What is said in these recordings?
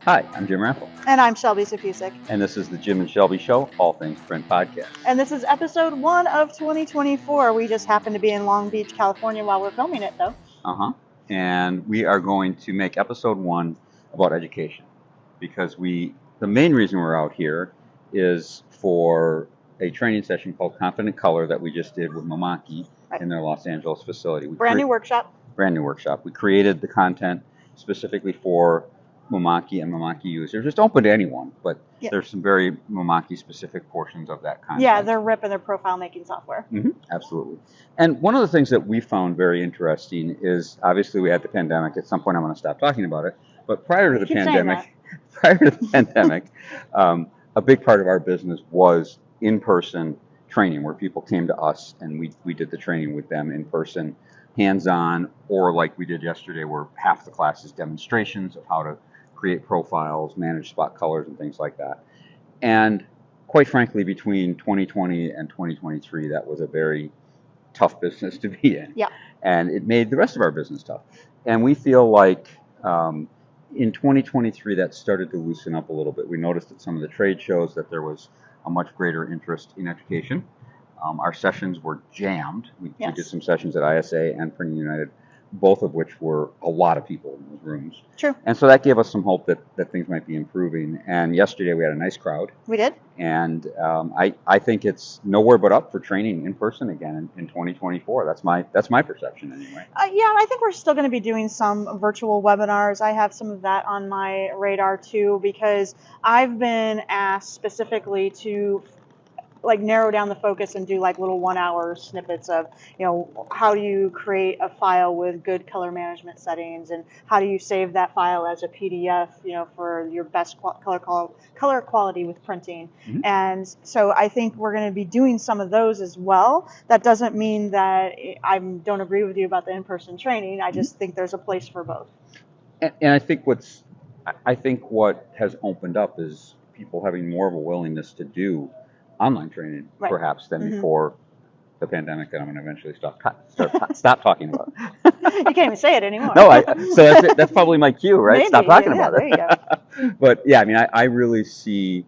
Hi, I'm Jim Raffle. And I'm Shelby Safusik. And this is the Jim and Shelby Show, All Things Print Podcast. And this is episode 1 of 2024. We just happen to be in Long Beach, California while we're filming it, though. And we are going to make episode 1 about education. Because the main reason we're out here is for a training session called Confident Color that we just did with Mamaki in their Los Angeles facility. Brand new workshop. We created the content specifically for Mamaki and Mamaki users. It's open to anyone, but there's some very Mamaki specific portions of that content. Yeah, their RIP and their profile making software. Absolutely. And one of the things that we found very interesting is, obviously we had the pandemic. At some point I'm going to stop talking about it. But prior to the pandemic, a big part of our business was in-person training, where people came to us and we did the training with them in person, hands-on, or like we did yesterday, where half the class is demonstrations of how to create profiles, manage spot colors, and things like that. And quite frankly, between 2020 and 2023, that was a very tough business to be in. Yeah. And it made the rest of our business tough. And we feel like in 2023, that started to loosen up a little bit. We noticed at some of the trade shows that there was a much greater interest in education. Our sessions were jammed. We did some sessions at ISA and Printing United, both of which were a lot of people in those rooms. True. And so that gave us some hope that things might be improving. And yesterday we had a nice crowd. We did. And I think it's nowhere but up for training in person again in 2024. That's my perception anyway. I think we're still going to be doing some virtual webinars. I have some of that on my radar too, because I've been asked specifically to narrow down the focus and do little 1-hour snippets of, how do you create a file with good color management settings, and how do you save that file as a PDF, for your best color quality with printing. And so I think we're going to be doing some of those as well. That doesn't mean that I don't agree with you about the in-person training. I just think there's a place for both. And I think what has opened up is people having more of a willingness to do online training, perhaps, than before the pandemic that I'm going to eventually stop talking about. You can't even say it anymore. No, so that's probably my cue, right? Maybe, stop talking about there it. You go. But yeah, I mean, I really see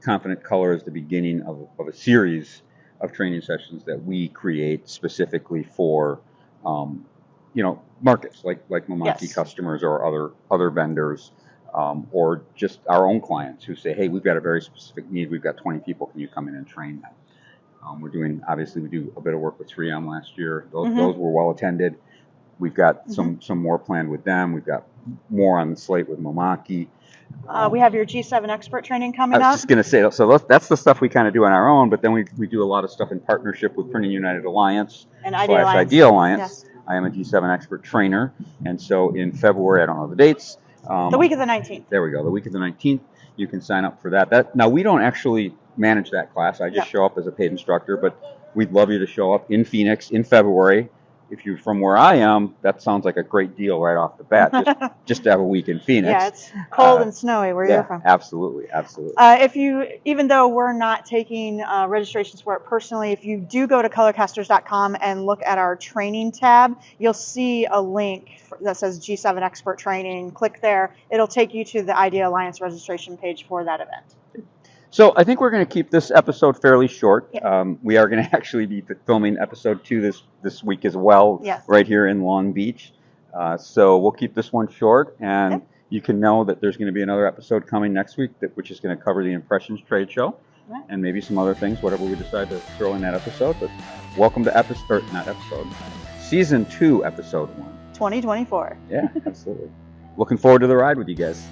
Confident Color as the beginning of a series of training sessions that we create specifically for, markets like Mamaki customers or other vendors. Or just our own clients who say, hey, we've got a very specific need. We've got 20 people. Can you come in and train them? We do a bit of work with 3M last year. Those were well attended. We've got some more planned with them. We've got more on the slate with Mamaki. We have your G7 expert training coming up. I was just going to say, so that's the stuff we kind of do on our own, but then we do a lot of stuff in partnership with Printing United Alliance and Idea Alliance. Yes. I am a G7 expert trainer, and so in February, I don't know the dates, the week of the 19th. There we go. The week of the 19th, you can sign up for that. Now, we don't actually manage that class. I just show up as a paid instructor, but we'd love you to show up in Phoenix in February. If you're from where I am, that sounds like a great deal right off the bat, just to have a week in Phoenix. Yeah, it's cold and snowy where you're from. Absolutely. Even though we're not taking registrations for it personally, if you do go to colorcasters.com and look at our training tab, you'll see a link that says G7 Expert Training. Click there. It'll take you to the Idea Alliance registration page for that event. So I think we're going to keep this episode fairly short. We are going to actually be filming episode 2 this week as well, right here in Long Beach. So we'll keep this one short, and you can know that there's going to be another episode coming next week, which is going to cover the Impressions Trade Show, and maybe some other things, whatever we decide to throw in that episode. But welcome to Season 2, Episode 1. 2024. Yeah, absolutely. Looking forward to the ride with you guys.